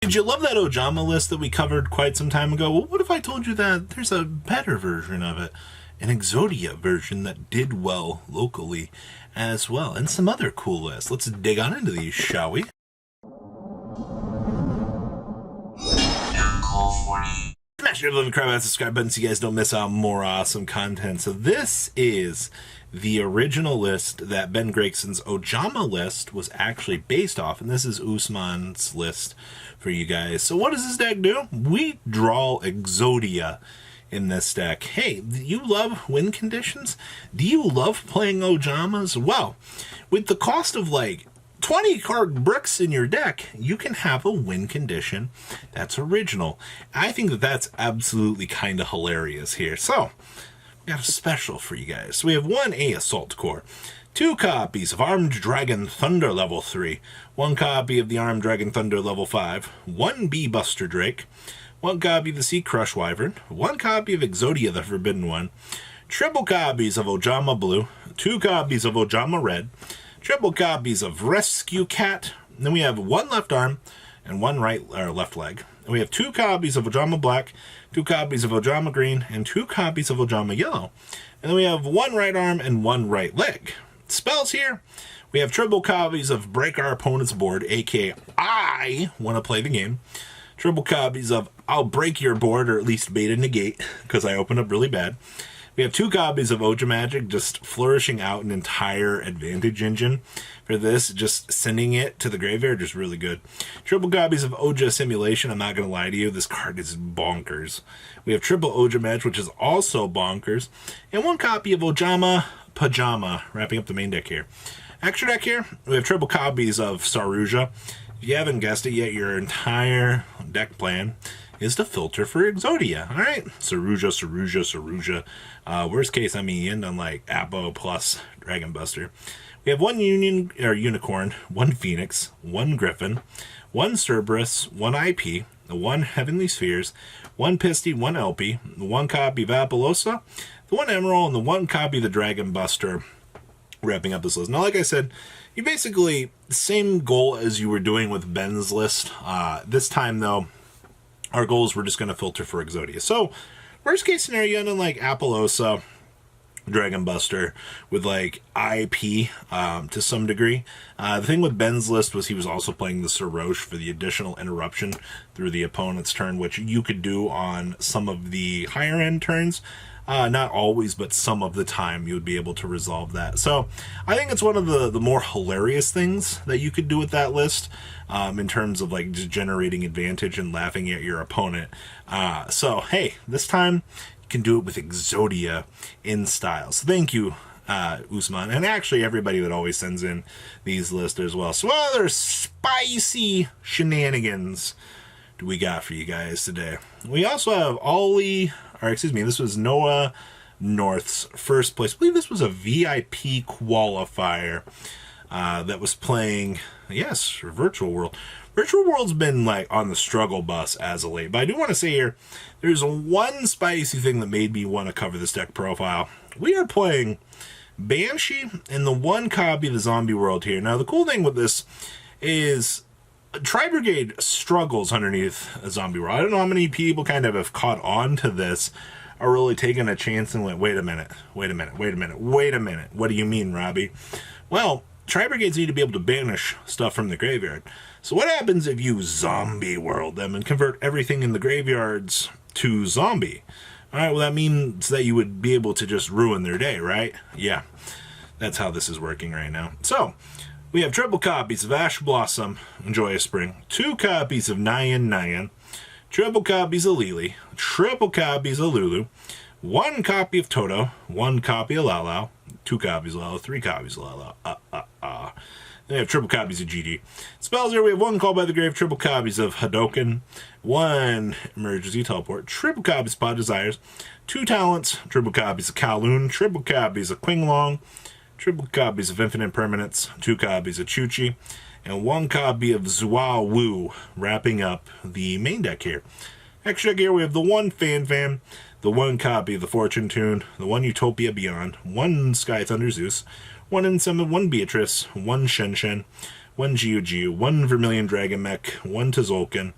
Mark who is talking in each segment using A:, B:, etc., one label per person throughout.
A: Did you love that Ojama list that we covered quite some time ago? Well, what if I told you that there's a better version of it? An Exodia version that did well locally as well, and some other cool lists. Let's dig on into these, shall we? Smash the little crap out, subscribe button so you guys don't miss out on more awesome content. So this is the original list that Ben Gregson's Ojama list was actually based off, and this is Usman's list for you guys. So what does this deck do? We draw Exodia in this deck. Hey, do you love win conditions? Do you love playing Ojamas? Well, with the cost of like 20 card bricks in your deck, you can have a win condition that's original. I think that that's absolutely kind of hilarious here. So, we got a special for you guys. So we have 1A Assault Core, 2 copies of Armed Dragon Thunder level 3, 1 copy of the Armed Dragon Thunder level 5, 1B Buster Drake, 1 copy of the Sea Crush Wyvern, 1 copy of Exodia the Forbidden One, triple copies of Ojama Blue, 2 copies of Ojama Red, triple copies of Rescue Cat, and then we have 1 left arm and 1 left leg. And we have 2 copies of Ojama Black, 2 copies of Ojama Green, and 2 copies of Ojama Yellow. And then we have 1 right arm and 1 right leg. Spells here, we have triple copies of Break Our Opponent's Board, aka I want to play the game. Triple copies of I'll Break Your Board, or at least Beta Negate, because I opened up really bad. We have 2 copies of Oja Magic, just flourishing out an entire advantage engine for this, just sending it to the graveyard is really good. Triple copies of Oja Simulation, I'm not going to lie to you, this card is bonkers. We have triple Oja Match, which is also bonkers, and 1 copy of Ojama Pajama, wrapping up the main deck here. Extra deck here, we have triple copies of Saruja. If you haven't guessed it yet, your entire deck plan is to filter for Exodia. Alright, Saruja. Worst case, I mean, you end on like Apo plus Dragon Buster. We have 1 Unicorn, 1 Phoenix, 1 Griffin, 1 Cerberus, 1 IP, 1 Heavenly Spheres, 1 Pisty, 1 LP, 1 copy of Apollosa, the 1 Emerald, and the 1 copy of the Dragon Buster, wrapping up this list. Now, like I said, you basically, same goal as you were doing with Ben's list. This time, though, our goals were just going to filter for Exodia. So, worst case scenario, you end on like Apollosa, Dragon Buster, with like IP to some degree. The thing with Ben's list was he was also playing the Sarosh for the additional interruption through the opponent's turn, which you could do on some of the higher end turns. Not always, but some of the time you would be able to resolve that. So I think it's one of the more hilarious things that you could do with that list in terms of like just generating advantage and laughing at your opponent. So, hey, this time you can do it with Exodia in style. So thank you, Usman, and actually everybody that always sends in these lists as well. So what other spicy shenanigans do we got for you guys today? We also have this was Noah North's first place. I believe this was a VIP qualifier that was playing, yes, Virtual World. Virtual World's been like on the struggle bus as of late, but I do want to say here, there's one spicy thing that made me want to cover this deck profile. We are playing Banshee and the 1 copy of the Zombie World here. Now, the cool thing with this is Tri-Brigade struggles underneath a Zombie World. I don't know how many people kind of have caught on to this, are really taking a chance and went, wait a minute. What do you mean, Robbie? Well, Tri-Brigades need to be able to banish stuff from the graveyard. So what happens if you Zombie World them and convert everything in the graveyards to zombie? Alright, well that means that you would be able to just ruin their day, right? Yeah, that's how this is working right now. So, we have triple copies of Ash Blossom and Joyous Spring, 2 copies of Nyan, triple copies of Lily, triple copies of Lulu, 1 copy of Toto, 1 copy of Lalau, 2 copies of Lalo, 3 copies of Lalau. Then we have triple copies of GG. Spells here, we have 1 Call by the Grave, triple copies of Hadoken, 1 Emergency Teleport, triple copies of Pod Desires, 2 Talents, triple copies of Kowloon, triple copies of Qinglong, triple copies of Infinite Permanence, 2 copies of Chuchi, and 1 copy of Zhuao Wu, wrapping up the main deck here. Extra deck here, we have the 1 Fan, the 1 copy of the Fortune Tune, the 1 Utopia Beyond, 1 Sky Thunder Zeus, 1 Insummon, 1 Beatrice, 1 Shen, one Geogeo, one Vermilion Dragon Mech, one Tzolk'in,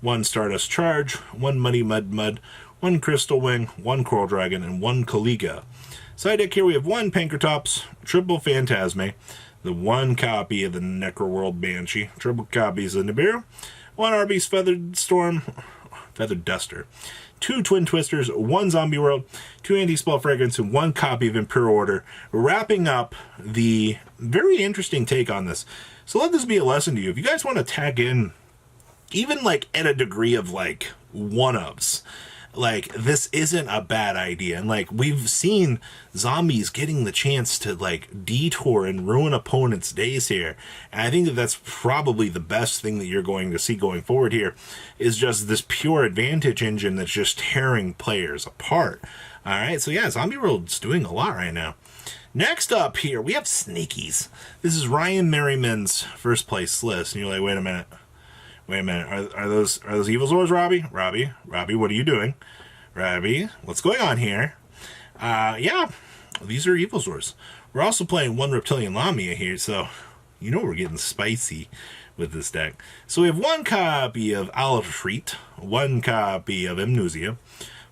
A: one Stardust Charge, one Muddy Mud, one Crystal Wing, one Coral Dragon, and one Caliga. Side deck here we have one Pankratops, triple Phantasme, the one copy of the Necroworld Banshee, triple copies of Nibiru, one Arby's Feathered Duster, two Twin Twisters, one Zombie World, two Anti-Spell Fragrance, and one copy of Imperial Order, wrapping up the very interesting take on this. So let this be a lesson to you. If you guys want to tag in, even like at a degree of like one-ups, like this isn't a bad idea. And like we've seen zombies getting the chance to like detour and ruin opponents' days here. And I think that that's probably the best thing that you're going to see going forward here is just this pure advantage engine that's just tearing players apart. All right, so yeah, Zombie World's doing a lot right now. Next up here, we have Snakies. This is Ryan Merriman's first place list. And you're like, wait a minute. Are those Evolsaurs, Robbie? Robbie, what are you doing? Robbie, what's going on here? Yeah, these are Evolsaurs. We're also playing one Reptilian Lamia here, so you know we're getting spicy with this deck. So we have one copy of Alfreet, one copy of Amnesia,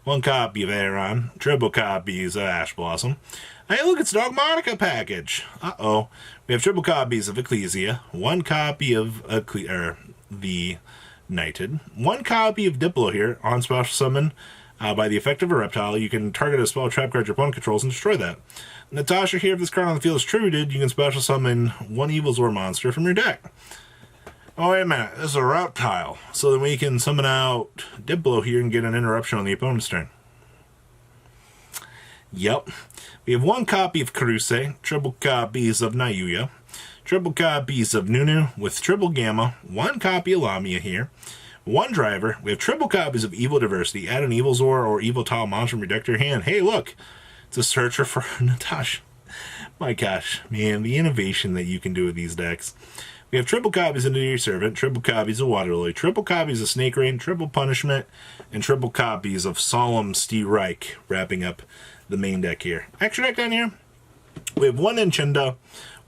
A: one copy of Aeron, triple copies of Ash Blossom. Hey, look, it's Dogmatica package. Uh-oh. We have triple copies of Ecclesia, one copy of the Knighted, one copy of Diplo here on special summon by the effect of a reptile. You can target a spell trap card your opponent controls and destroy that. Natasha here, if this card on the field is tributed, you can special summon one Evolsaur monster from your deck. Oh, wait a minute, this is a reptile. So then we can summon out Diplo here and get an interruption on the opponent's turn. Yep. We have one copy of Karuse, triple copies of Nayuya, triple copies of Nunu with triple Gamma, one copy of Lamia here, one Driver. We have triple copies of Evil Diversity. Add an Evolsaur or Evil Tile monster from your deck to your hand. Hey, look, it's a searcher for Natasha. My gosh, man, the innovation that you can do with these decks. We have triple copies of Nadir Servant, triple copies of Water Lily, triple copies of Snake Rain, triple Punishment, and triple copies of Solemn Steve Reich, wrapping up the main deck here. Extra deck down here, we have one Enchinda,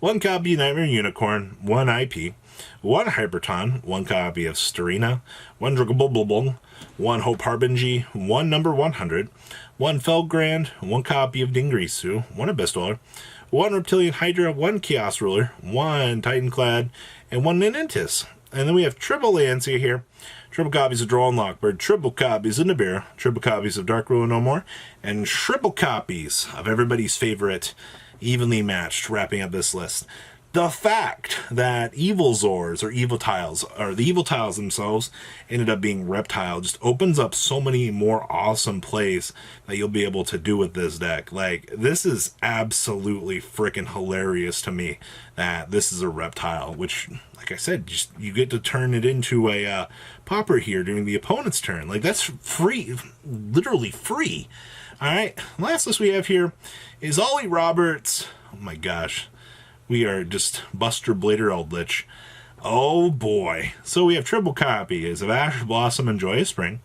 A: one copy of Nightmare Unicorn, one IP, one Hyperton, one copy of Starina, one Dragobulbul, one Hope Harbinji, one number 100, one Felgrand, one copy of Dingrisu, one Abysdweller, one Reptilian Hydra, one Chaos Ruler, one Titanclad, and one Ninentis. And then we have triple Lancia here, triple copies of Droll and Lockbird, triple copies of Nibiru, triple copies of Dark Ruler No More, and triple copies of everybody's favorite evenly matched, wrapping up this list. The fact that Evolsaurs or Evil Tiles, or the Evil Tiles themselves, ended up being Reptile just opens up so many more awesome plays that you'll be able to do with this deck. Like, this is absolutely freaking hilarious to me that this is a Reptile, which, like I said, just you get to turn it into a popper here during the opponent's turn. Like, that's free, literally free. All right, last list we have here is Ollie Roberts. Oh my gosh. We are just Buster Blader Eldritch. Oh boy. So we have triple copies of Ash Blossom and Joyous Spring,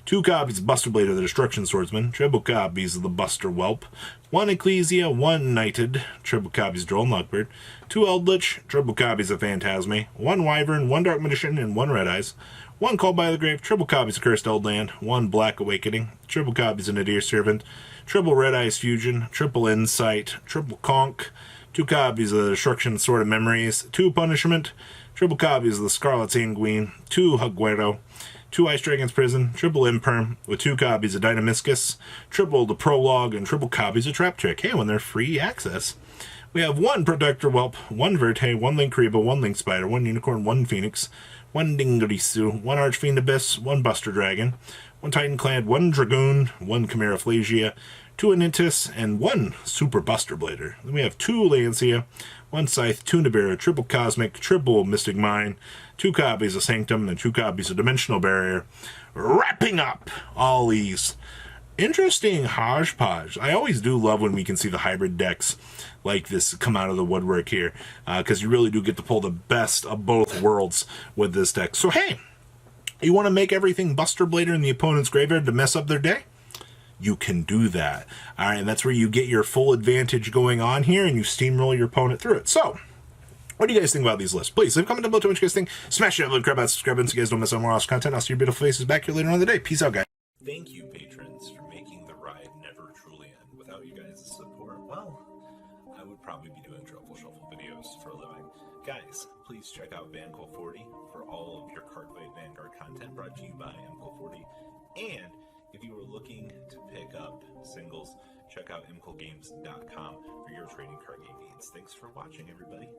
A: two copies of Buster Blader the Destruction Swordsman, triple copies of the Buster Whelp, one Ecclesia, one Knighted, triple copies of Droll and Lockbird, two Eldritch, triple copies of Phantasme, one Wyvern, one Dark Magician, and one Red Eyes, one Called by the Grave, triple copies of Cursed Eldland, one Black Awakening, triple copies of Nadir Servant, triple Red Eyes Fusion, triple Insight, triple Conch, two copies of the Destruction Sword of Memories, two Punishment, triple copies of the Scarlet Sanguine, two Hugguero, two Ice Dragon's Prison, triple Imperm, with two copies of Dynamiscus, triple the Prologue, and triple copies of Trap Trick. Hey, when they're free access. We have one Protector Whelp, one Verte, one Link Reba, one Link Spider, one Unicorn, one Phoenix, one Dingrisu, one Archfiend Abyss, one Buster Dragon, one Titanclad, one Dragoon, one Chimera Phlagia, two Anintis, and one Super Buster Blader. Then we have two Lancia, one Scythe, two Nibiru, triple Cosmic, triple Mystic Mine, two copies of Sanctum, and two copies of Dimensional Barrier. Wrapping up all these interesting hodgepodge. I always do love when we can see the hybrid decks like this come out of the woodwork here, because you really do get to pull the best of both worlds with this deck. So hey, you want to make everything Buster Blader in the opponent's graveyard to mess up their day? You can do that. All right, and that's where you get your full advantage going on here, and you steamroll your opponent through it. So, What do you guys think about these lists? Please leave a comment down below to what you guys think. Smash that like, grab that, subscribe button so you guys don't miss out more awesome content. I'll see your beautiful faces back here later on in the day. Peace out, guys. Thank you, patrons, for making the ride never truly end. Without you guys' support, well, I would probably be doing Truffle Shuffle videos for a living. Guys, please check out Vanquill40 for all of your Cardfight Vanguard content brought to you by Vanquill40. And if you were looking to pick up singles, check out mcogames.com for your trading card game needs. Thanks for watching, everybody.